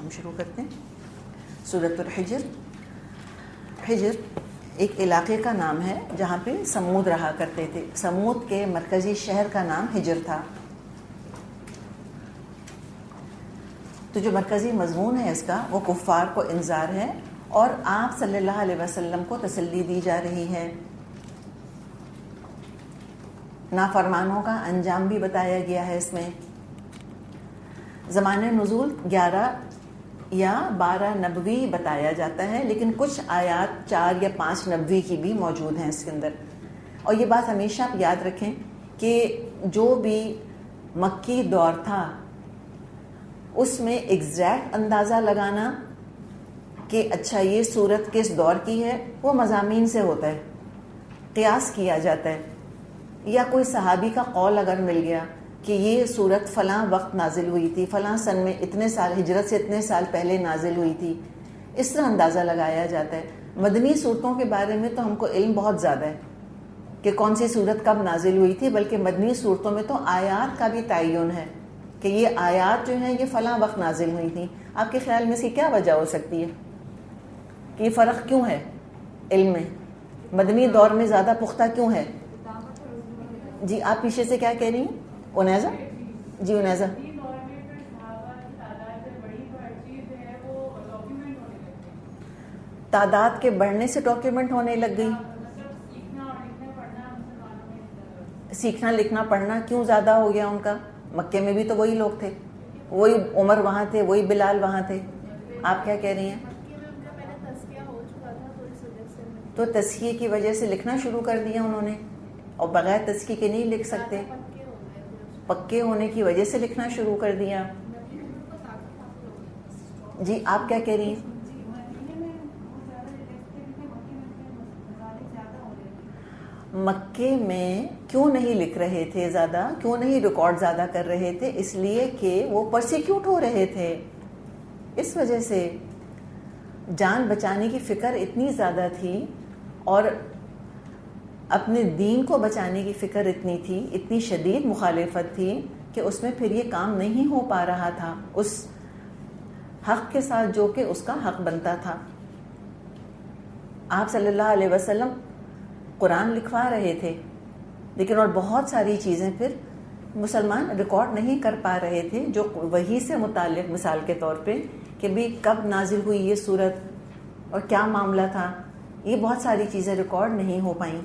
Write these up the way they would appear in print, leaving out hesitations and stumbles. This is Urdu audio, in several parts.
ہم شروع کرتے ہیں. سورۃ الحجر. حجر ایک علاقے کا نام ہے جہاں پہ سمود رہا کرتے تھے. سمود کے مرکزی شہر کا نام حجر تھا. تو جو مرکزی مضمون ہے اس کا وہ کفار کو انذار ہے اور آپ صلی اللہ علیہ وسلم کو تسلی دی جا رہی ہے. نافرمانوں کا انجام بھی بتایا گیا ہے اس میں. زمان نزول 11 یا 12 نبوی بتایا جاتا ہے، لیکن کچھ آیات 4 یا 5 نبوی کی بھی موجود ہیں اس کے اندر. اور یہ بات ہمیشہ آپ یاد رکھیں کہ جو بھی مکی دور تھا اس میں ایگزیکٹ اندازہ لگانا کہ اچھا یہ صورت کس دور کی ہے وہ مضامین سے ہوتا ہے، قیاس کیا جاتا ہے. یا کوئی صحابی کا قول اگر مل گیا کہ یہ صورت فلاں وقت نازل ہوئی تھی، فلاں سن میں اتنے سال، ہجرت سے اتنے سال پہلے نازل ہوئی تھی، اس طرح اندازہ لگایا جاتا ہے. مدنی صورتوں کے بارے میں تو ہم کو علم بہت زیادہ ہے کہ کون سی صورت کب نازل ہوئی تھی، بلکہ مدنی صورتوں میں تو آیات کا بھی تعین ہے کہ یہ آیات جو ہیں یہ فلاں وقت نازل ہوئی تھیں. آپ کے خیال میں اس کی کیا وجہ ہو سکتی ہے کہ یہ فرق کیوں ہے علم میں؟ مدنی دور میں زیادہ پختہ کیوں ہے؟ جی آپ پیچھے سے کیا کہہ رہی ہیں انیزا؟ جی انیزا. تعداد کے بڑھنے سے ڈاکیومنٹ ہونے لگ گئی. سیکھنا لکھنا پڑھنا کیوں زیادہ ہو گیا ان کا؟ مکے میں بھی تو وہی لوگ تھے، وہی عمر وہاں تھے، وہی بلال وہاں تھے. آپ کیا کہہ رہی ہیں؟ تو تزکیے کی وجہ سے لکھنا شروع کر دیا انہوں نے، اور بغیر تزکیے کے نہیں لکھ سکتے. پکے ہونے کی وجہ سے لکھنا شروع کر دیا. جی آپ کیا کہہ رہی ہیں؟ مکے میں کیوں نہیں لکھ رہے تھے زیادہ، کیوں نہیں ریکارڈ زیادہ کر رہے تھے؟ اس لیے کہ وہ پرسیکیوٹ ہو رہے تھے. اس وجہ سے جان بچانے کی فکر اتنی زیادہ تھی اور اپنے دین کو بچانے کی فکر اتنی تھی، اتنی شدید مخالفت تھی کہ اس میں پھر یہ کام نہیں ہو پا رہا تھا اس حق کے ساتھ جو کہ اس کا حق بنتا تھا. آپ صلی اللہ علیہ وسلم قرآن لکھوا رہے تھے، لیکن اور بہت ساری چیزیں پھر مسلمان ریکارڈ نہیں کر پا رہے تھے جو وحی سے متعلق، مثال کے طور پہ کہ بھی کب نازل ہوئی یہ صورت اور کیا معاملہ تھا، یہ بہت ساری چیزیں ریکارڈ نہیں ہو پائیں.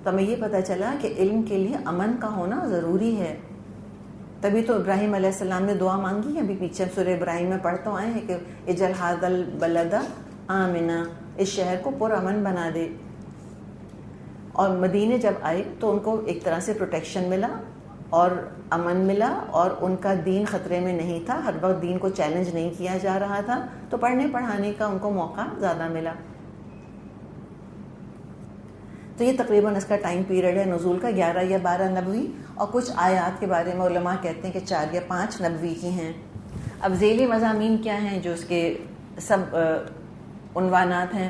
تو ہمیں یہ پتہ چلا کہ علم کے لیے امن کا ہونا ضروری ہے. تبھی تو ابراہیم علیہ السلام نے دعا مانگی ہے، ابھی پیچھے سورہ ابراہیم میں پڑھتے آئے ہیں کہ اجعل ھذا البلد آمنا، اس شہر کو پرامن بنا دے. اور مدینے جب آئے تو ان کو ایک طرح سے پروٹیکشن ملا اور امن ملا، اور ان کا دین خطرے میں نہیں تھا، ہر وقت دین کو چیلنج نہیں کیا جا رہا تھا، تو پڑھنے پڑھانے کا ان کو موقع زیادہ ملا. تو یہ تقریباً اس کا ٹائم پیریڈ ہے نزول کا 11 یا 12 نبوی. اور کچھ آیات کے بارے میں علماء کہتے ہیں کہ 4 یا 5 نبوی کی ہیں. اب ذیلی مضامین کیا ہیں جو اس کے سب عنوانات ہیں،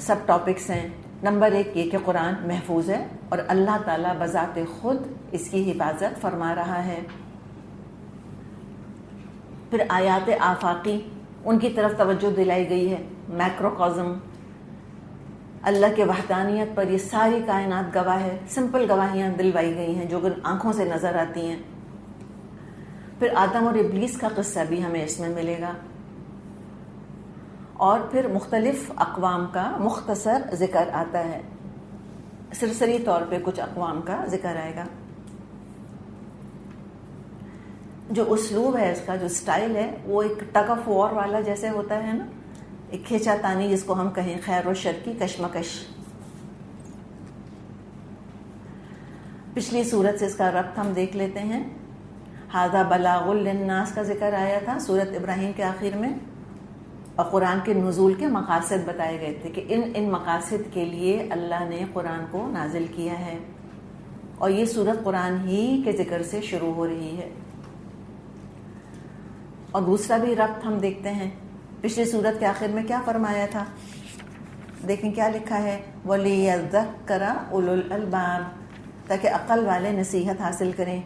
سب ٹاپکس ہیں. نمبر 1 یہ کہ قرآن محفوظ ہے اور اللہ تعالیٰ بذات خود اس کی حفاظت فرما رہا ہے. پھر آیات آفاقی، ان کی طرف توجہ دلائی گئی ہے. میکروکازم، اللہ کے وحدانیت پر یہ ساری کائنات گواہ ہے. سمپل گواہیاں دلوائی گئی ہیں جو آنکھوں سے نظر آتی ہیں. پھر آدم اور ابلیس کا قصہ بھی ہمیں اس میں ملے گا. اور پھر مختلف اقوام کا مختصر ذکر آتا ہے، سرسری طور پہ کچھ اقوام کا ذکر آئے گا. جو اسلوب ہے اس کا، جو سٹائل ہے، وہ ایک ٹگ آف وار والا جیسے ہوتا ہے نا، ایک کھینچا تانی جس کو ہم کہیں، خیر و شر کی کشمکش. پچھلی صورت سے اس کا ربط ہم دیکھ لیتے ہیں. ھذا بلاغ للناس کا ذکر آیا تھا صورت ابراہیم کے آخر میں، اور قرآن کے نزول کے مقاصد بتائے گئے تھے کہ ان مقاصد کے لیے اللہ نے قرآن کو نازل کیا ہے. اور یہ صورت قرآن ہی کے ذکر سے شروع ہو رہی ہے. اور دوسرا بھی ربط ہم دیکھتے ہیں. پچھلی صورت کے آخر میں کیا فرمایا تھا؟ دیکھیں کیا لکھا ہے، وَلِيَذَّكَّرَ أُولُو الْأَلْبَابِ، تاکہ عقل والے نصیحت حاصل کریں.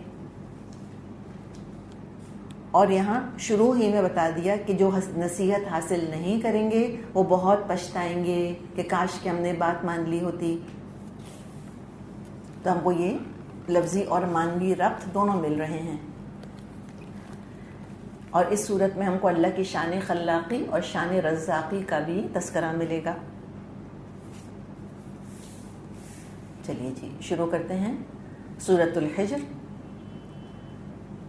اور یہاں شروع ہی میں بتا دیا کہ جو نصیحت حاصل نہیں کریں گے وہ بہت پچھتائیں گے کہ کاش کہ ہم نے بات مان لی ہوتی. تو ہم کو یہ لفظی اور معنوی ربط دونوں مل رہے ہیں. اور اس صورت میں ہم کو اللہ کی شان خلاقی اور شان رزاقی کا بھی تذکرہ ملے گا. چلیے جی شروع کرتے ہیں. سورۃ الحجر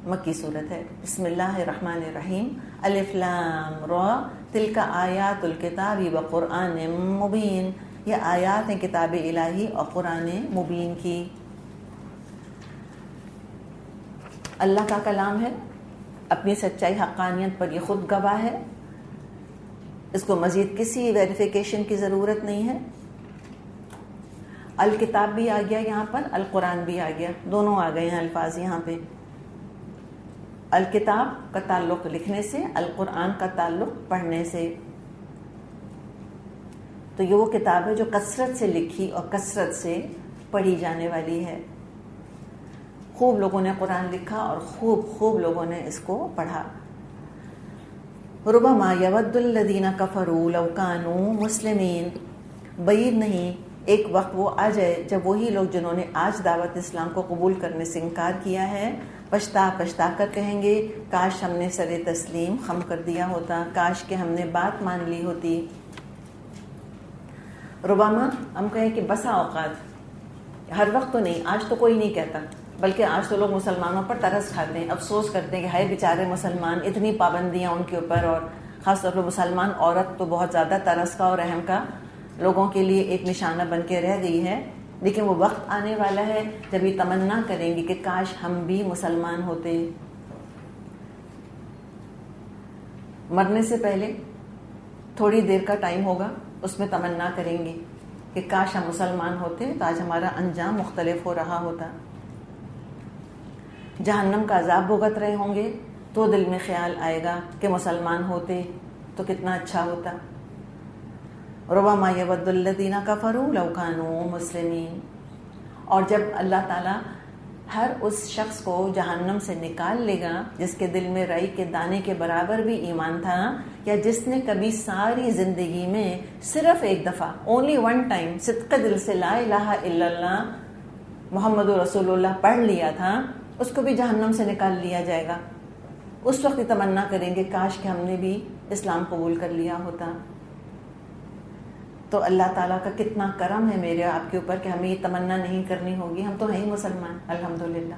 مکی صورت ہے. بسم اللہ الرحمن الرحیم. الف لام را تلک آیات الکتاب و قرآن مبین. یہ آیات ہیں کتاب الہی اور قرآن مبین کی. اللہ کا کلام ہے, اپنی سچائی حقانیت پر یہ خود گواہ ہے, اس کو مزید کسی ویریفیکیشن کی ضرورت نہیں ہے. الکتاب بھی آ گیا یہاں پر, القرآن بھی آ گیا, دونوں آ گئے ہیں الفاظ یہاں پہ. الکتاب کا تعلق لکھنے سے, القرآن کا تعلق پڑھنے سے. تو یہ وہ کتاب ہے جو کثرت سے لکھی اور کثرت سے پڑھی جانے والی ہے. خوب لوگوں نے قرآن لکھا اور خوب لوگوں نے اس کو پڑھا. ربما یود الذین کفروا لو کانوا مسلمین. بعید نہیں ایک وقت وہ آ جائے جب وہی لوگ جنہوں نے آج دعوت اسلام کو قبول کرنے سے انکار کیا ہے پچھتا کر کہیں گے کاش ہم نے سر تسلیم خم کر دیا ہوتا, کاش کہ ہم نے بات مان لی ہوتی. ربما ہم کہیں کہ بسا اوقات, ہر وقت تو نہیں, آج تو کوئی نہیں کہتا, بلکہ آج تو لوگ مسلمانوں پر ترس کھاتے ہیں, افسوس کرتے ہیں کہ ہائے بیچارے مسلمان, اتنی پابندیاں ان کے اوپر, اور خاص طور پر مسلمان عورت تو بہت زیادہ ترس کا اور رحم کا لوگوں کے لیے ایک نشانہ بن کے رہ گئی ہے. لیکن وہ وقت آنے والا ہے جب یہ تمنا کریں گے کہ کاش ہم بھی مسلمان ہوتے. مرنے سے پہلے تھوڑی دیر کا ٹائم ہوگا, اس میں تمنا کریں گے کہ کاش ہم مسلمان ہوتے تو آج ہمارا انجام مختلف ہو رہا ہوتا. جہنم کا عذاب بھگت رہے ہوں گے تو دل میں خیال آئے گا کہ مسلمان ہوتے تو کتنا اچھا ہوتا. ربما یود الذین کفروا لو کانوا مسلمین. اور جب اللہ تعالیٰ ہر اس شخص کو جہنم سے نکال لے گا جس کے دل میں رائی کے دانے کے برابر بھی ایمان تھا, یا جس نے کبھی ساری زندگی میں صرف ایک دفعہ, اونلی ون ٹائم, صدق دل سے لا الہ الا اللہ محمد رسول اللہ پڑھ لیا تھا, اس کو بھی جہنم سے نکال لیا جائے گا. اس وقت تمنا کریں گے کاش کہ ہم نے بھی اسلام قبول کر لیا ہوتا. تو اللہ تعالیٰ کا کتنا کرم ہے میرے آپ کے اوپر کہ ہمیں یہ تمنا نہیں کرنی ہوگی. ہم تو ہیں ہی مسلمان الحمدللہ.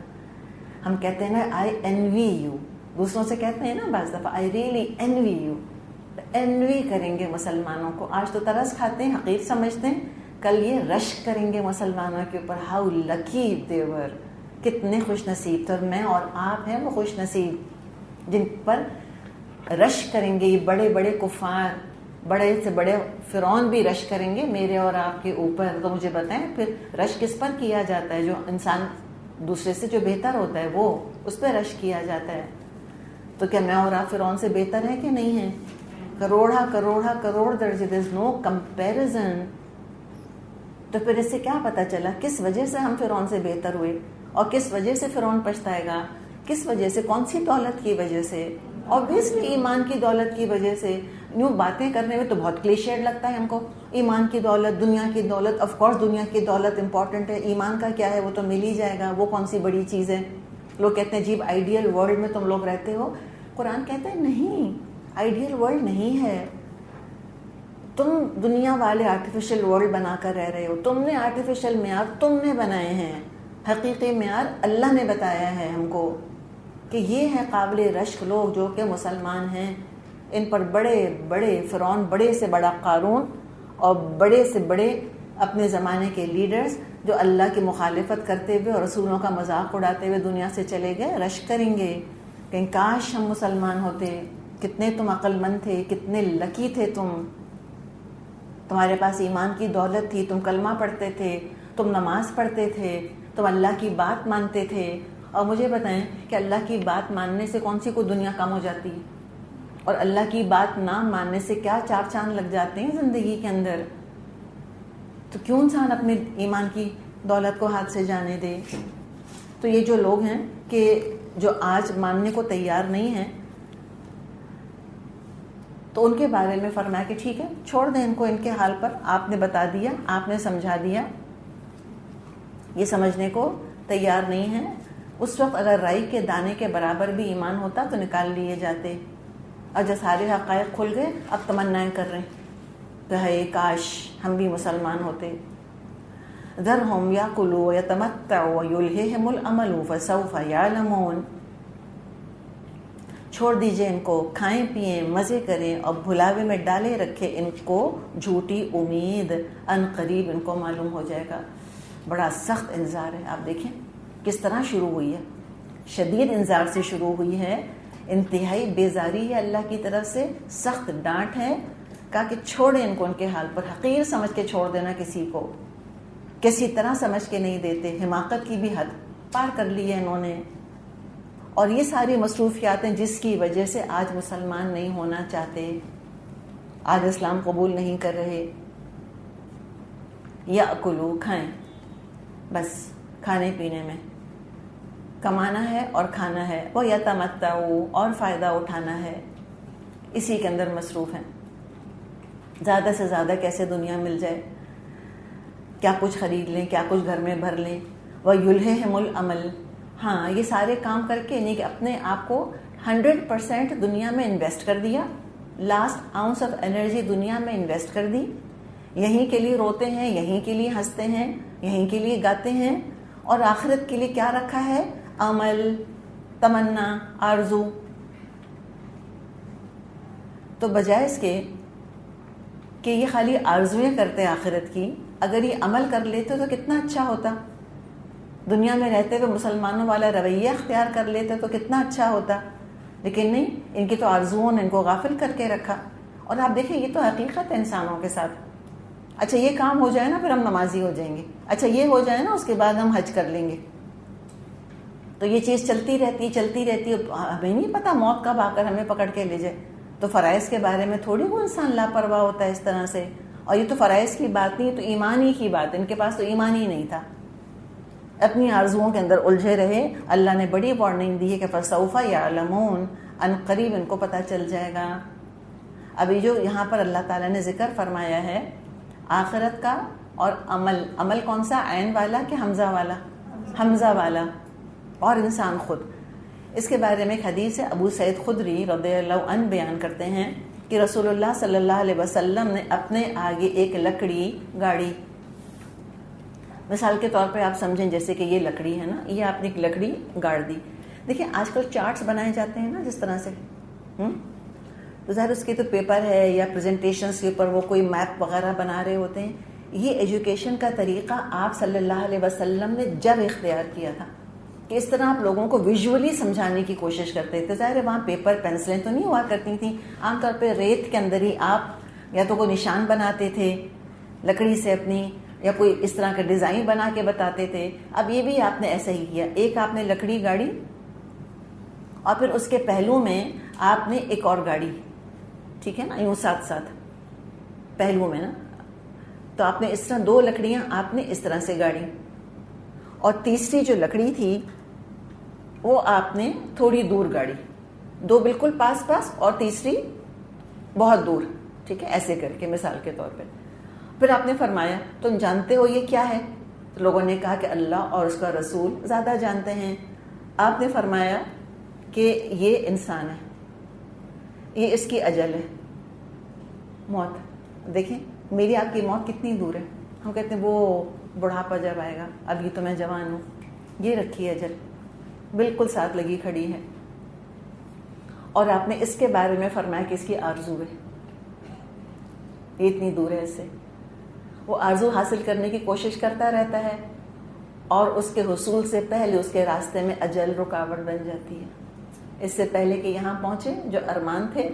ہم کہتے ہیں نا آئی انوی یو, دوسروں سے کہتے ہیں نا بعض دفعہ I really Anvi you. Anvi کریں گے مسلمانوں کو. آج تو ترس کھاتے ہیں, حقیر سمجھتے ہیں, کل یہ رشک کریں گے مسلمانوں کے اوپر. ہاؤ لکی دے ور, کتنے خوش نصیب تھے. اور میں اور آپ ہیں وہ خوش نصیب جن پر رشک کریں گے. یہ بڑے بڑے کفار, بڑے سے بڑے فرعون بھی رش کریں گے میرے اور آپ کے اوپر. تو مجھے بتائیں پھر رش کس پر کیا جاتا ہے؟ جو انسان دوسرے سے جو بہتر ہوتا ہے وہ, اس پہ رش کیا جاتا ہے. تو کیا میں اور آپ فرعون سے بہتر ہیں کہ نہیں ہیں؟ کروڑ درجے, there is no comparison. تو پھر اس سے کیا پتہ چلا کس وجہ سے ہم فرعون سے بہتر ہوئے, اور کس وجہ سے فرعون پچھتائے گا, کس وجہ سے, کون سی دولت کی وجہ سے؟ obviously ایمان کی دولت کی وجہ سے. یوں باتیں کرنے میں تو بہت کلیشیڈ لگتا ہے ہم کو, ایمان کی دولت, دنیا کی دولت. آف کورس دنیا کی دولت امپورٹنٹ ہے, ایمان کا کیا ہے, وہ تو مل ہی جائے گا, وہ کون سی بڑی چیز ہے. لوگ کہتے ہیں جی آئیڈیل ورلڈ میں تم لوگ رہتے ہو. قرآن کہتے ہیں نہیں, آئیڈیل ورلڈ نہیں ہے. تم دنیا والے آرٹیفیشل ورلڈ بنا کر رہ رہے ہو. تم نے آرٹیفیشل معیار تم نے بنائے ہیں, حقیقی معیار اللہ نے بتایا ہے ہم کو کہ یہ ہے قابل رشک لوگ جو کہ مسلمان ہیں. ان پر بڑے بڑے فرعون, بڑے سے بڑا قارون, اور بڑے سے بڑے اپنے زمانے کے لیڈرز جو اللہ کی مخالفت کرتے ہوئے اور رسولوں کا مذاق اڑاتے ہوئے دنیا سے چلے گئے, رشک کریں گے کہ کاش ہم مسلمان ہوتے. کتنے تم عقل مند تھے, کتنے لکی تھے تمہارے پاس ایمان کی دولت تھی, تم کلمہ پڑھتے تھے, تم نماز پڑھتے تھے, تم اللہ کی بات مانتے تھے. اور مجھے بتائیں کہ اللہ کی بات ماننے سے کون سی کوئی دنیا کم ہو جاتی ہے, اور اللہ کی بات نہ ماننے سے کیا چار چاند لگ جاتے ہیں زندگی کے اندر. تو کیوں انسان اپنے ایمان کی دولت کو ہاتھ سے جانے دے. تو یہ جو لوگ ہیں کہ جو آج ماننے کو تیار نہیں ہیں، تو ان کے بارے میں فرمایا کہ ٹھیک ہے، چھوڑ دیں ان کو ان کے حال پر، آپ نے بتا دیا، آپ نے سمجھا دیا، یہ سمجھنے کو تیار نہیں ہیں۔ اس وقت اگر رائی کے دانے کے برابر بھی ایمان ہوتا تو نکال لیے جاتے، اور جب سارے حقائق کھل گئے اب تمنائیں کر رہے ہیں کہ ہے کاش ہم بھی مسلمان ہوتے۔ ذرہم یاکلوا ویتمتعوا ویلہہم الامل فسوف یعلمون، چھوڑ دیجئے ان کو، کھائیں پئیں مزے کریں اور بھلاوے میں ڈالے رکھے ان کو جھوٹی امید، ان قریب ان کو معلوم ہو جائے گا۔ بڑا سخت انذار ہے، آپ دیکھیں کس طرح شروع ہوئی ہے، شدید انذار سے شروع ہوئی ہے، انتہائی بیزاری ہے اللہ کی طرف سے، سخت ڈانٹ ہے، کہا کہ چھوڑیں ان کو ان کے حال پر۔ حقیر سمجھ کے چھوڑ دینا کسی کو، کسی طرح سمجھ کے نہیں دیتے، حماقت کی بھی حد پار کر لی ہے انہوں نے۔ اور یہ ساری مصروفیات ہیں جس کی وجہ سے آج مسلمان نہیں ہونا چاہتے، آج اسلام قبول نہیں کر رہے۔ یا اکلو، کھائیں، بس کھانے پینے میں کمانا ہے اور کھانا ہے، وہ یتمتعوا، اور فائدہ اٹھانا ہے، اسی کے اندر مصروف ہیں، زیادہ سے زیادہ کیسے دنیا مل جائے، کیا کچھ خرید لیں، کیا کچھ گھر میں بھر لیں۔ وَيُلْهِهِمُ الْعَمَلُ، ہاں یہ سارے کام کر کے نہیں کہ اپنے آپ کو 100% دنیا میں انویسٹ کر دیا، لاسٹ آؤنس آف انرجی دنیا میں انویسٹ کر دی، یہیں کے لیے روتے ہیں، یہیں کے لیے ہنستے ہیں، یہیں کے لیے گاتے ہیں، اور آخرت کے لیے کیا رکھا ہے؟ عمل، تمنا، آرزو۔ تو بجائے اس کے کہ یہ خالی آرزویں کرتے آخرت کی، اگر یہ عمل کر لیتے تو کتنا اچھا ہوتا، دنیا میں رہتے ہوئے مسلمانوں والا رویہ اختیار کر لیتے تو کتنا اچھا ہوتا، لیکن نہیں، ان کی تو آرزوؤں نے ان کو غافل کر کے رکھا۔ اور آپ دیکھیں یہ تو حقیقت ہے انسانوں کے ساتھ، اچھا یہ کام ہو جائے نا پھر ہم نمازی ہو جائیں گے، اچھا یہ ہو جائے نا اس کے بعد ہم حج کر لیں گے، تو یہ چیز چلتی رہتی ہے، ہمیں نہیں پتا موت کب آ کر ہمیں پکڑ کے لے جائے۔ تو فرائض کے بارے میں تھوڑی وہ انسان لاپرواہ ہوتا ہے اس طرح سے، اور یہ تو فرائض کی بات نہیں، تو ایمان ہی کی بات، ان کے پاس تو ایمان ہی نہیں تھا، اپنی آرزوؤں کے اندر الجھے رہے۔ اللہ نے بڑی وارننگ دی ہے کہ فَسَوْفَ يَعْلَمُونَ، ان قریب ان کو پتہ چل جائے گا۔ ابھی جو یہاں پر اللہ تعالیٰ نے ذکر فرمایا ہے آخرت کا اور عمل کون سا، عین والا کہ حمزہ والا؟ حمزہ والا، اور انسان خود۔ اس کے بارے میں ایک حدیث ہے، ابو سعید خدری رضی اللہ عنہ بیان کرتے ہیں کہ رسول اللہ صلی اللہ علیہ وسلم نے اپنے آگے ایک لکڑی گاڑی، مثال کے طور پہ آپ سمجھیں جیسے کہ یہ لکڑی ہے نا، یہ آپ نے ایک لکڑی گاڑ دی۔ دیکھیں آج کل چارٹس بنائے جاتے ہیں نا جس طرح سے، تو ظاہر اس کی تو پیپر ہے یا پریزنٹیشنز کے اوپر وہ کوئی میپ وغیرہ بنا رہے ہوتے ہیں۔ یہ ایجوکیشن کا طریقہ آپ صلی اللہ علیہ وسلم نے جب اختیار کیا تھا کہ اس طرح آپ لوگوں کو ویژولی سمجھانے کی کوشش کرتے تھے۔ ظاہر ہے وہاں پیپر پینسلیں تو نہیں ہوا کرتی تھیں، عام طور پہ ریت کے اندر ہی آپ یا تو کوئی نشان بناتے تھے لکڑی سے اپنی، یا کوئی اس طرح کا ڈیزائن بنا کے بتاتے تھے۔ اب یہ بھی آپ نے ایسا ہی کیا، ایک آپ نے لکڑی گاڑی اور پھر اس کے پہلو میں آپ نے ایک اور گاڑی، ٹھیک ہے نا، یوں ساتھ ساتھ پہلو میں نا، تو آپ نے اس طرح دو لکڑیاں آپ نے اس طرح سے گاڑی، اور تیسری جو لکڑی تھی وہ آپ نے تھوڑی دور گاڑی، دو بالکل پاس پاس اور تیسری بہت دور، ٹھیک ہے، ایسے کر کے مثال کے طور پہ۔ پھر آپ نے فرمایا تم جانتے ہو یہ کیا ہے؟ تو لوگوں نے کہا کہ اللہ اور اس کا رسول زیادہ جانتے ہیں۔ آپ نے فرمایا کہ یہ انسان ہے، یہ اس کی اجل ہے، موت۔ دیکھیں میری آپ کی موت کتنی دور ہے، ہم کہتے ہیں وہ بڑھاپا جب آئے گا، ابھی تو میں جوان ہوں، یہ رکھی اجل بالکل ساتھ لگی کھڑی ہے۔ اور آپ نے اس کے بارے میں فرمایا کہ اس کی آرزو ہے، یہ اتنی دور ہے اس سے، وہ آرزو حاصل کرنے کی کوشش کرتا رہتا ہے، اور اس کے حصول سے پہلے اس کے راستے میں اجل رکاوٹ بن جاتی ہے۔ اس سے پہلے کہ یہاں پہنچے جو ارمان تھے،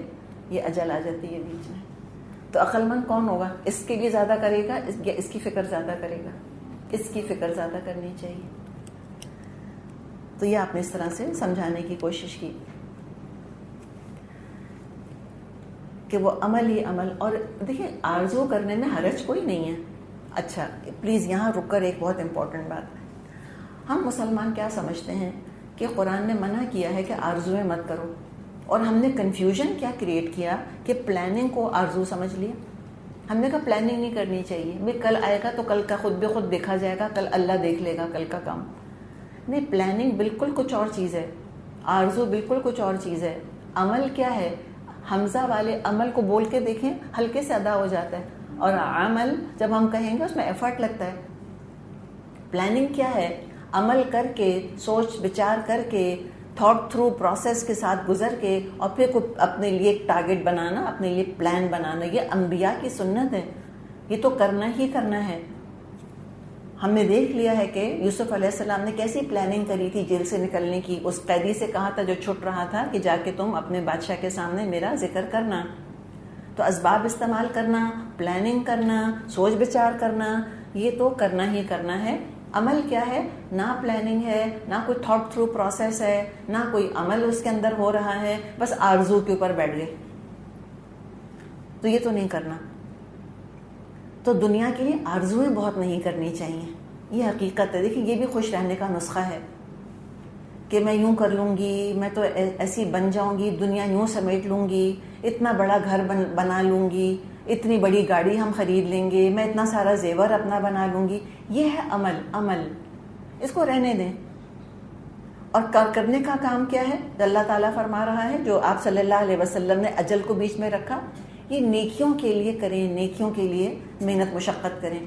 یہ اجل آ جاتی ہے بیچ میں۔ تو عقل مند کون ہوگا؟ اس کے لیے زیادہ کرے گا یا اس کی فکر زیادہ کرے گا؟ اس کی فکر زیادہ کرنی چاہیے۔ تو یہ آپ نے اس طرح سے سمجھانے کی کوشش کی کہ وہ عمل ہی عمل۔ اور دیکھیں آرزو کرنے میں حرج کوئی نہیں ہے۔ اچھا پلیز یہاں رک کر ایک بہت امپورٹنٹ بات، ہم مسلمان کیا سمجھتے ہیں کہ قرآن نے منع کیا ہے کہ آرزویں مت کرو، اور ہم نے کنفیوژن کیا کریٹ کیا کہ پلاننگ کو آرزو سمجھ لیا. ہم نے کہا پلاننگ نہیں کرنی چاہیے، بھائی کل آئے گا تو کل کا خود بے خود دیکھا جائے گا، کل اللہ دیکھ لے گا کل کا کام. نہیں، پلاننگ بالکل کچھ اور چیز ہے، آرزو بالکل کچھ اور چیز ہے. عمل کیا ہے؟ حمزہ والے عمل کو بول کے دیکھیں، ہلکے سے ادا ہو جاتا ہے، اور عمل جب ہم کہیں گے اس میں ایفرٹ لگتا ہے. پلاننگ کیا ہے؟ عمل کر کے، سوچ بچار کر کے، تھاٹ تھرو پروسیس کے ساتھ گزر کے، اور پھر اپنے لیے ایک ٹارگٹ بنانا، اپنے لیے پلان بنانا. یہ انبیاء کی سنت ہے، یہ تو کرنا ہی کرنا ہے. ہم نے دیکھ لیا ہے کہ یوسف علیہ السلام نے کیسی پلاننگ کری تھی جیل سے نکلنے کی. اس قیدی سے کہا تھا جو چھٹ رہا تھا کہ جا کے تم اپنے بادشاہ کے سامنے میرا ذکر کرنا. تو اسباب استعمال کرنا، پلاننگ کرنا، سوچ بچار کرنا، یہ تو کرنا ہی کرنا ہے. عمل کیا ہے؟ نہ پلاننگ ہے، نہ کوئی تھاٹ تھرو پروسیس ہے، نہ کوئی عمل اس کے اندر ہو رہا ہے، بس آرزو کے اوپر بیٹھ گئے. تو یہ تو نہیں کرنا. تو دنیا کے لیے آرزویں بہت نہیں کرنی چاہیے، یہ حقیقت ہے. دیکھیں، یہ بھی خوش رہنے کا نسخہ ہے کہ میں یوں کر لوں گی، میں تو ایسی بن جاؤں گی، دنیا یوں سمیٹ لوں گی، اتنا بڑا گھر بنا لوں گی، اتنی بڑی گاڑی ہم خرید لیں گے، میں اتنا سارا زیور اپنا بنا لوں گی. یہ ہے عمل. اس کو رہنے دیں. اور کرنے کا کام کیا ہے؟ اللہ تعالیٰ فرما رہا ہے جو آپ صلی اللہ علیہ وسلم نے اجل کو بیچ میں رکھا، یہ نیکیوں کے لیے کریں، نیکیوں کے لیے محنت مشقت کریں.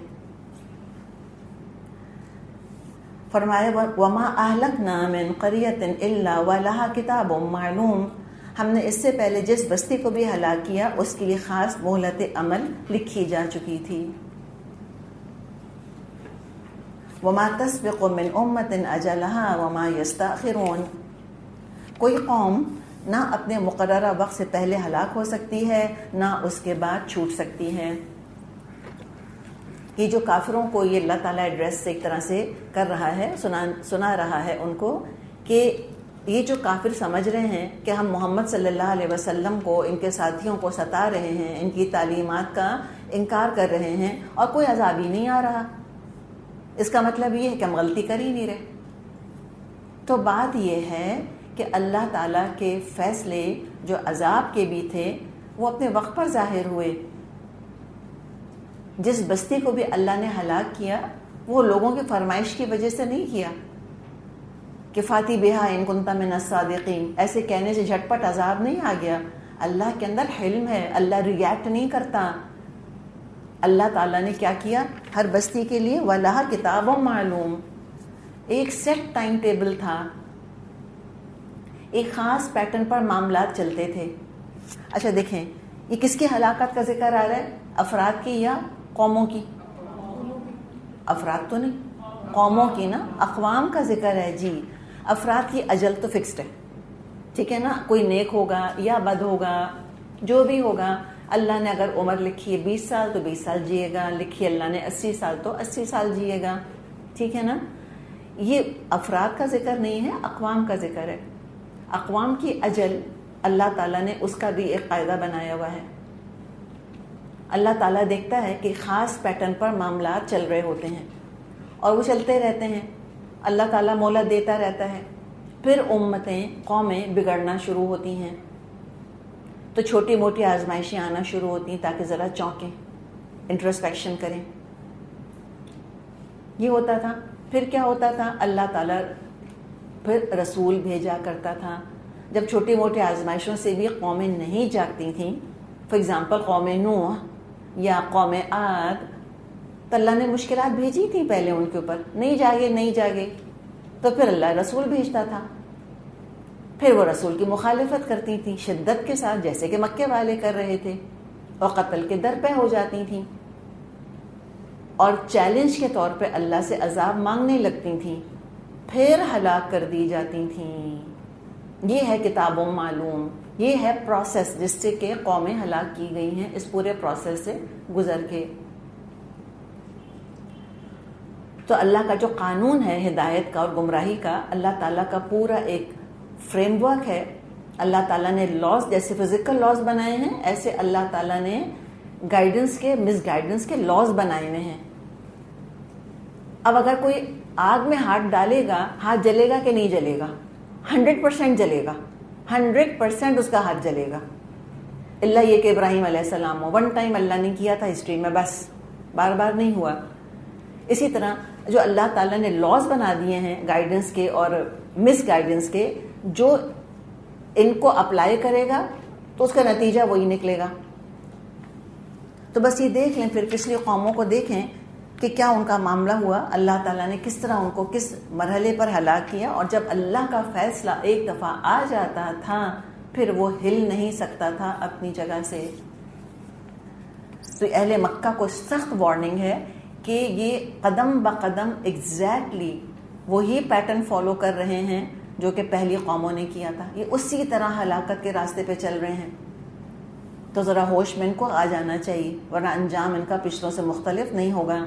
فرمایا وما اہلکنا من قریۃ الا ولہا کتاب معلوم، ہم نے اس سے پہلے جس بستی کو بھی ہلاک کیا اس کے لیے خاص مہلت عمل لکھی جا چکی تھی. وما تسبق من امۃ اجلها وما یستأخرون، کوئی قوم نہ اپنے مقررہ وقت سے پہلے ہلاک ہو سکتی ہے، نہ اس کے بعد چھوٹ سکتی ہے. یہ جو کافروں کو یہ اللہ تعالیٰ ایڈریس ایک طرح سے کر رہا ہے، سنا رہا ہے ان کو کہ یہ جو کافر سمجھ رہے ہیں کہ ہم محمد صلی اللہ علیہ وسلم کو، ان کے ساتھیوں کو ستا رہے ہیں، ان کی تعلیمات کا انکار کر رہے ہیں اور کوئی عذاب ہی نہیں آ رہا، اس کا مطلب یہ ہے کہ ہم غلطی کر ہی نہیں رہے. تو بات یہ ہے کہ اللہ تعالیٰ کے فیصلے جو عذاب کے بھی تھے وہ اپنے وقت پر ظاہر ہوئے. جس بستی کو بھی اللہ نے ہلاک کیا وہ لوگوں کی فرمائش کی وجہ سے نہیں کیا کہ فاتی بہا ان کنت من الصادقین، ایسے کہنے سے جھٹپٹ عذاب نہیں آ گیا. اللہ کے اندر حلم ہے، اللہ ریئیکٹ نہیں کرتا. اللہ تعالیٰ نے کیا کیا؟ ہر بستی کے لیے وَلَهَا کتاب معلوم، ایک سیٹ ٹائم ٹیبل تھا، ایک خاص پیٹرن پر معاملات چلتے تھے. اچھا دیکھیں، یہ کس کی ہلاکت کا ذکر آ رہا ہے؟ افراد کی یا قوموں کی؟ افراد تو نہیں، قوموں کی نا، اقوام کا ذکر ہے. جی، افراد کی اجل تو فکسڈ ہے، ٹھیک ہے نا، کوئی نیک ہوگا یا بد ہوگا، جو بھی ہوگا. اللہ نے اگر عمر لکھی ہے 20 سال تو 20 سال جیے گا، لکھی اللہ نے 80 سال تو 80 سال جیے گا، ٹھیک ہے نا. یہ افراد کا ذکر نہیں ہے، اقوام کا ذکر ہے. اقوام کی اجل اللہ تعالیٰ نے اس کا بھی ایک قاعدہ بنایا ہوا ہے. اللہ تعالیٰ دیکھتا ہے کہ خاص پیٹرن پر معاملات چل رہے ہوتے ہیں اور وہ چلتے رہتے ہیں. اللہ تعالیٰ مہلت دیتا رہتا ہے. پھر امتیں، قومیں بگڑنا شروع ہوتی ہیں تو چھوٹی موٹی آزمائشیں آنا شروع ہوتی ہیں تاکہ ذرا چونکیں، انٹرسپیکشن کریں. یہ ہوتا تھا. پھر کیا ہوتا تھا؟ اللہ تعالیٰ پھر رسول بھیجا کرتا تھا. جب چھوٹی موٹی آزمائشوں سے بھی قومیں نہیں جاگتی تھیں، فار ایگزامپل قوم نوح یا قوم عاد، تو اللہ نے مشکلات بھیجی تھیں پہلے ان کے اوپر، نہیں جاگے تو پھر اللہ رسول بھیجتا تھا. پھر وہ رسول کی مخالفت کرتی تھیں شدت کے ساتھ، جیسے کہ مکے والے کر رہے تھے، اور قتل کے در پہ ہو جاتی تھیں اور چیلنج کے طور پہ اللہ سے عذاب مانگنے لگتی تھیں، پھر ہلاک کر دی جاتی تھیں. یہ ہے کتاب معلوم، یہ ہے پروسیس جس سے کہ قومیں ہلاک کی گئی ہیں اس پورے پروسیس سے گزر کے. تو اللہ کا جو قانون ہے ہدایت کا اور گمراہی کا، اللہ تعالیٰ کا پورا ایک فریم ورک ہے. اللہ تعالیٰ نے لاز، جیسے فزیکل لاز بنائے ہیں، ایسے اللہ تعالیٰ نے گائیڈنس کے، مس گائیڈنس کے لاز بنائے ہوئے ہیں. اب اگر کوئی آگ میں ہاتھ ڈالے گا، ہاتھ جلے گا کہ نہیں جلے گا؟ 100% جلے گا, 100% اس کا ہاتھ جلے گا. اللہ یہ کہ ابراہیم علیہ السلام ہو, ون ٹائم اللہ نے کیا تھا ہسٹری میں, بس بار بار نہیں ہوا. اسی طرح جو اللہ تعالیٰ نے لاز بنا دیے ہیں گائیڈنس کے اور مس گائیڈنس کے, جو ان کو اپلائی کرے گا تو اس کا نتیجہ وہی نکلے گا. تو بس یہ دیکھ لیں, پھر پچھلی قوموں کو دیکھیں کہ کیا ان کا معاملہ ہوا, اللہ تعالیٰ نے کس طرح ان کو کس مرحلے پر ہلاک کیا. اور جب اللہ کا فیصلہ ایک دفعہ آ جاتا تھا پھر وہ ہل نہیں سکتا تھا اپنی جگہ سے. تو اہل مکہ کو سخت وارننگ ہے کہ یہ قدم بقدم ایگزیکٹلی وہی پیٹرن فالو کر رہے ہیں جو کہ پہلی قوموں نے کیا تھا. یہ اسی طرح ہلاکت کے راستے پہ چل رہے ہیں. تو ذرا ہوش میں ان کو آ جانا چاہیے, ورنہ انجام ان کا پچھلوں سے مختلف نہیں ہوگا.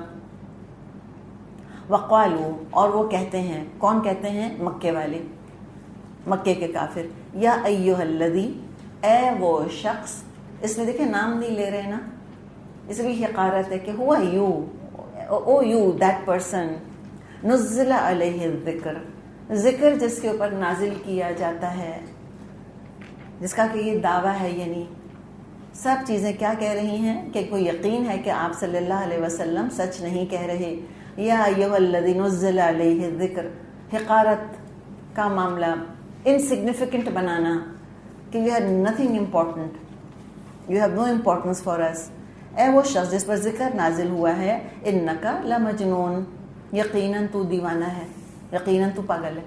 وقالو, اور وہ کہتے ہیں, کون کہتے ہیں؟ مکے والے, مکے کے کافر. یا ایھا الذی, اے وہ شخص. اس میں دیکھیں نام نہیں لے رہے نا, اس بھی حقارت ہے کہ ہوا you, O you, that person. نزل علیہ الذکر, ذکر جس کے اوپر نازل کیا جاتا ہے, جس کا کہ یہ دعویٰ ہے, یعنی سب چیزیں کیا کہہ رہی ہیں کہ کوئی یقین ہے کہ آپ صلی اللہ علیہ وسلم سچ نہیں کہہ رہے. یا ایھا الذی نزل علیہ الذکر, حقارت کا معاملہ, انسگنیفیکنٹ بنانا کہ you have nothing important, you have no importance for us. اے وہ شخص جس پر ذکر نازل ہوا ہے, انکا لمجنون, یقیناً تو دیوانہ ہے, یقیناً تو پاگل ہے.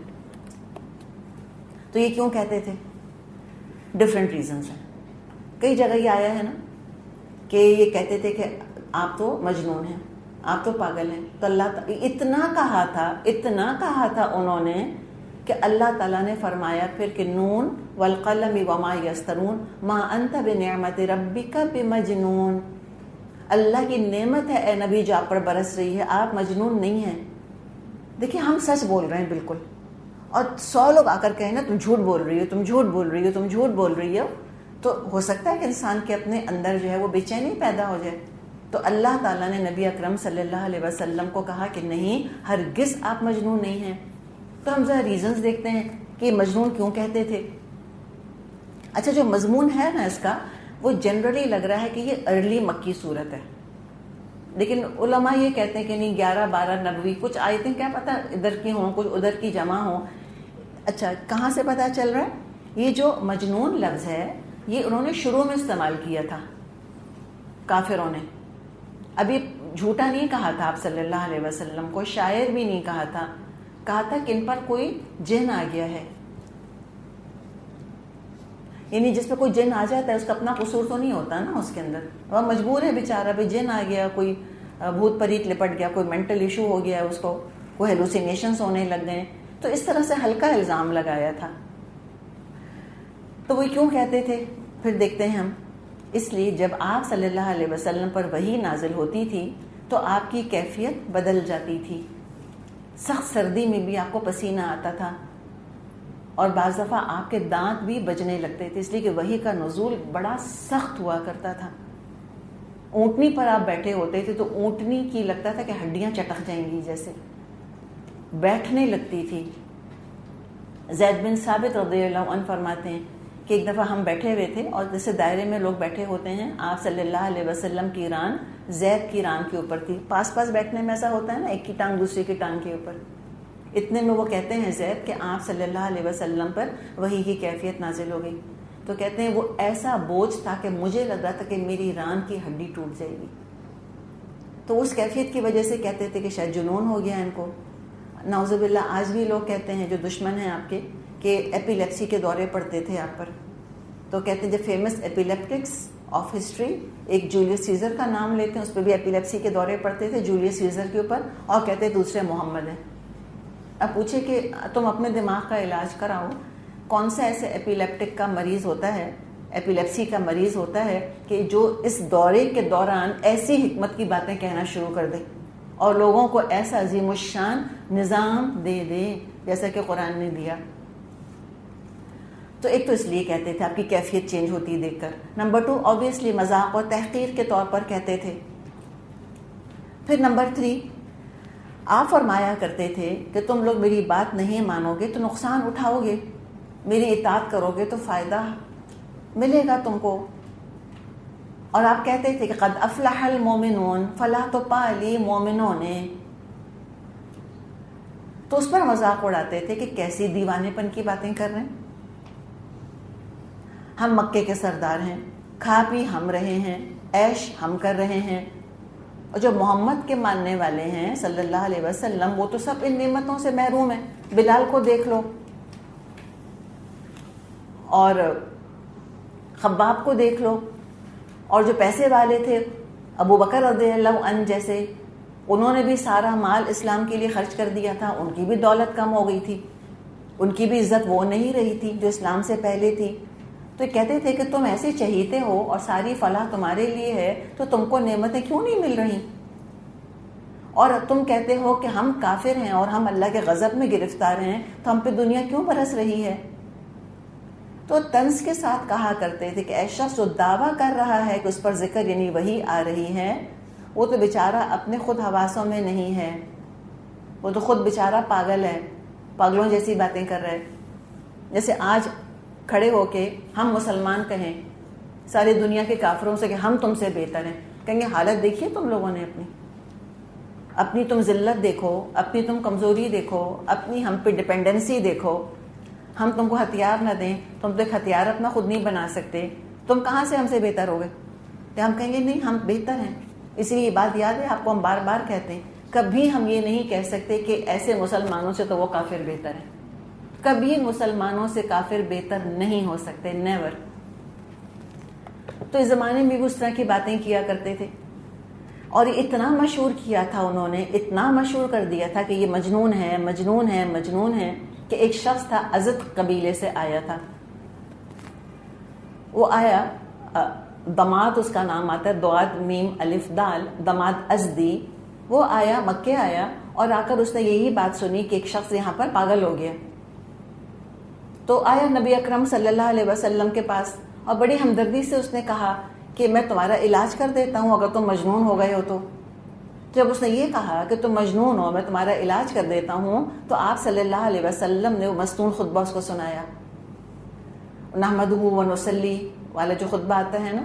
تو یہ کیوں کہتے تھے؟ ڈفرینٹ ریزنز ہیں. کئی جگہ یہ آیا ہے نا کہ یہ کہتے تھے کہ آپ تو مجنون ہیں, آپ تو پاگل ہیں. تو اللہ اتنا کہا تھا انہوں نے کہ اللہ تعالیٰ نے فرمایا پھر کہ نون والقلم وما یسطرون ما انت بنعمت ربک بمجنون. اللہ کی نعمت ہے اے نبی جو آپ پر برس رہی ہے, آپ مجنون نہیں ہیں. دیکھیں ہم سچ بول رہے ہیں بالکل, اور 100 لوگ آ کر کہیں نا تم جھوٹ بول رہی ہو, تم جھوٹ بول رہی ہو, تم جھوٹ بول رہی ہو, تو ہو سکتا ہے کہ انسان کے اپنے اندر جو ہے وہ بے چینی پیدا ہو جائے. تو اللہ تعالیٰ نے نبی اکرم صلی اللہ علیہ وسلم کو کہا کہ نہیں, ہرگز آپ مجنون نہیں ہیں. تو ہم ذرا ریزنز دیکھتے ہیں کہ یہ مجنون کیوں کہتے تھے. اچھا, جو مضمون ہے نا اس کا, وہ جنرلی لگ رہا ہے کہ یہ ارلی مکی صورت ہے, لیکن علماء یہ کہتے ہیں کہ نہیں 11 12 نبوی, کچھ آیتیں کیا پتہ ادھر کی ہوں کچھ ادھر کی جمع ہوں. اچھا, کہاں سے پتہ چل رہا ہے؟ یہ جو مجنون لفظ ہے یہ انہوں نے شروع میں استعمال کیا تھا کافروں نے. ابھی جھوٹا نہیں کہا تھا آپ صلی اللہ علیہ وسلم کو, شاعر بھی نہیں کہا تھا, کہا تھا کہ ان پر کوئی جن آ گیا ہے. یعنی جس پہ کوئی جن آ جاتا ہے اس کا اپنا قصور تو نہیں ہوتا نا اس کے اندر, وہ مجبور ہے بیچارہ, بھی جن آ گیا, کوئی بھوت پریت لپٹ گیا, کوئی مینٹل ایشو ہو گیا, اس کو کوئی ہیلوسینیشنز ہونے لگ گئے. تو اس طرح سے ہلکا الزام لگایا تھا. تو وہ کیوں کہتے تھے پھر دیکھتے ہیں ہم. اس لیے جب آپ صلی اللہ علیہ وسلم پر وحی نازل ہوتی تھی تو آپ کی کیفیت بدل جاتی تھی. سخت سردی میں بھی آپ کو پسینہ آتا تھا, اور بعض دفعہ آپ کے دانت بھی بجنے لگتے تھے, اس لیے کہ وحی کا نزول بڑا سخت ہوا کرتا تھا. اونٹنی پر آپ بیٹھے ہوتے تھے تو اونٹنی کی لگتا تھا کہ ہڈیاں چٹک جائیں گی, جیسے بیٹھنے لگتی تھی. زید بن ثابت رضی اللہ عنہ فرماتے ہیں کہ ایک دفعہ ہم بیٹھے ہوئے تھے, اور جیسے دائرے میں لوگ بیٹھے ہوتے ہیں, آپ صلی اللہ علیہ وسلم کی ران زید کی ران کے اوپر تھی. پاس پاس بیٹھنے میں ایسا ہوتا ہے نا, ایک کی ٹانگ دوسری کی ٹانگ کے اوپر. اتنے میں وہ کہتے ہیں زید کہ آپ صلی اللہ علیہ وسلم پر وحی کی کیفیت نازل ہو گئی. تو کہتے ہیں وہ ایسا بوجھ تھا کہ مجھے لگ رہا تھا کہ میری ران کی ہڈی ٹوٹ جائے گی. تو اس کیفیت کی وجہ سے کہتے تھے کہ شاید جنون ہو گیا ان کو. نعوذ باللہ آج بھی لوگ کہتے ہیں جو دشمن ہیں آپ کے کہ ایپیلیپسی کے دورے پڑتے تھے آپ پر. تو کہتے ہیں جو فیمس ایپیلیپٹکس آف ہسٹری, ایک جولیس سیزر کا نام لیتے ہیں, اس پہ بھی ایپیلیپسی کے دورے پڑتے تھے جولیس سیزر کے اوپر, اور کہتے ہیں دوسرے محمد ہیں. اب پوچھے کہ تم اپنے دماغ کا علاج کراؤ, کون سا ایسے ایپیلیپٹک کا مریض ہوتا ہے, ایپیلیپسی کا مریض ہوتا ہے کہ جو اس دورے کے دوران ایسی حکمت کی باتیں کہنا شروع کر دے اور لوگوں کو ایسا عظیم الشان نظام دے دے جیسا کہ قرآن نے دیا. تو ایک تو اس لیے کہتے تھے آپ کی کیفیت چینج ہوتی دیکھ کر. نمبر 2 آبویسلی مذاق اور تحقیر کے طور پر کہتے تھے. پھر نمبر 3 آپ فرمایا کرتے تھے کہ تم لوگ میری بات نہیں مانو گے تو نقصان اٹھاؤ گے. میری اطاعت کرو گے تو فائدہ ملے گا تم کو. اور آپ کہتے تھے کہ قد افلح المومنون، فلاح تو پا لی مومنوں نے. تو اس پر مذاق اڑاتے تھے کہ کیسی دیوانے پن کی باتیں کر رہے ہیں. ہم مکے کے سردار ہیں، کھا پی ہم رہے ہیں، عیش ہم کر رہے ہیں، اور جو محمد کے ماننے والے ہیں صلی اللہ علیہ وسلم وہ تو سب ان نعمتوں سے محروم ہیں. بلال کو دیکھ لو اور خباب کو دیکھ لو، اور جو پیسے والے تھے ابو بکر رضی اللہ عنہ جیسے، انہوں نے بھی سارا مال اسلام کے لیے خرچ کر دیا تھا، ان کی بھی دولت کم ہو گئی تھی، ان کی بھی عزت وہ نہیں رہی تھی جو اسلام سے پہلے تھی. تو کہتے تھے کہ تم ایسے چہیتے ہو اور ساری فلاح تمہارے لیے ہے تو تم کو نعمتیں کیوں نہیں مل رہی؟ اور تم کہتے ہو کہ ہم کافر ہیں اور ہم اللہ کے غضب میں گرفتار ہیں تو ہم پہ دنیا کیوں برس رہی ہے؟ تو طنز کے ساتھ کہا کرتے تھے کہ ایسا جو دعویٰ کر رہا ہے کہ اس پر ذکر یعنی وحی آ رہی ہے، وہ تو بیچارہ اپنے خود حواسوں میں نہیں ہے، وہ تو خود بیچارہ پاگل ہے، پاگلوں جیسی باتیں کر رہے. جیسے آج کھڑے ہو کے ہم مسلمان کہیں ساری دنیا کے کافروں سے کہ ہم تم سے بہتر ہیں، کہیں گے حالت دیکھیے تم لوگوں نے اپنی تم ذلت دیکھو، اپنی تم کمزوری دیکھو، اپنی ہم پہ ڈپینڈنسی دیکھو. ہم تم کو ہتھیار نہ دیں، تم تو ایک ہتھیار اپنا خود نہیں بنا سکتے، تم کہاں سے ہم سے بہتر ہو گئے؟ کہ ہم کہیں گے نہیں ہم بہتر ہیں. اسی لیے یہ بات یاد ہے آپ کو، ہم بار بار کہتے ہیں کبھی ہم یہ نہیں کہہ سکتے کہ ایسے مسلمانوں سے تو وہ کافر بہتر ہیں. کبھی مسلمانوں سے کافر بہتر نہیں ہو سکتے، نیور. تو اس زمانے میں بھی اس طرح کی باتیں کیا کرتے تھے، اور اتنا مشہور کیا تھا انہوں نے، اتنا مشہور کر دیا تھا کہ یہ مجنون ہے مجنون ہے مجنون ہے. کہ ایک شخص تھا ازد قبیلے سے آیا تھا، وہ آیا، دماد اس کا نام آتا ہے، دعاد میم الف دال، دماد ازدی. وہ آیا، مکے آیا، اور آ کر اس نے یہی بات سنی کہ ایک شخص یہاں پر پاگل ہو گیا. تو آیا نبی اکرم صلی اللہ علیہ وسلم کے پاس، اور بڑی ہمدردی سے اس نے کہا کہ میں تمہارا علاج کر دیتا ہوں اگر تم مجنون ہو گئے ہو تو. جب اس نے یہ کہا کہ تم مجنون ہو میں تمہارا علاج کر دیتا ہوں، تو آپ صلی اللہ علیہ وسلم نے وہ مستون خطبہ اس کو سنایا، نحمدہ و نصلی والا جو خطبہ آتا ہے نا،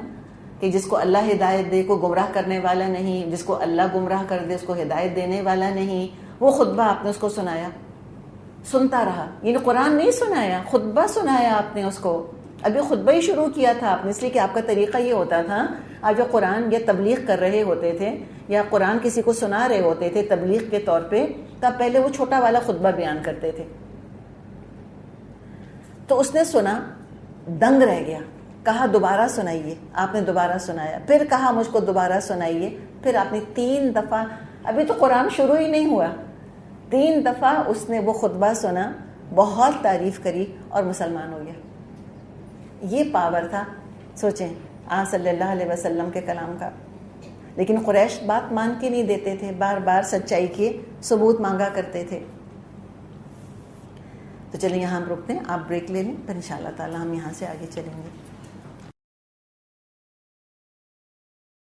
کہ جس کو اللہ ہدایت دے کو گمراہ کرنے والا نہیں، جس کو اللہ گمراہ کر دے اس کو ہدایت دینے والا نہیں. وہ خطبہ آپ نے اس کو سنایا، سنتا رہا. یعنی قرآن نہیں سنایا، خطبہ سنایا آپ نے اس کو. ابھی خطبہ ہی شروع کیا تھا آپ نے، اس لیے کہ آپ کا طریقہ یہ ہوتا تھا، آپ جو قرآن یا تبلیغ کر رہے ہوتے تھے یا قرآن کسی کو سنا رہے ہوتے تھے تبلیغ کے طور پہ، تب پہلے وہ چھوٹا والا خطبہ بیان کرتے تھے. تو اس نے سنا، دنگ رہ گیا، کہا دوبارہ سنائیے. آپ نے دوبارہ سنایا، پھر کہا مجھ کو دوبارہ سنائیے. پھر آپ نے 3 دفعہ، ابھی تو قرآن شروع ہی نہیں ہوا، 3 دفعہ اس نے وہ خطبہ سنا، بہت تعریف کری اور مسلمان ہو گیا. یہ پاور تھا، سوچیں آپ صلی اللہ علیہ وسلم کے کلام کا. لیکن قریش بات مان کے نہیں دیتے تھے، بار بار سچائی کے ثبوت مانگا کرتے تھے. تو چلیں یہاں ہم رکتے ہیں، آپ بریک لے لیں، پھر انشاءاللہ تعالی ہم یہاں سے آگے چلیں گے.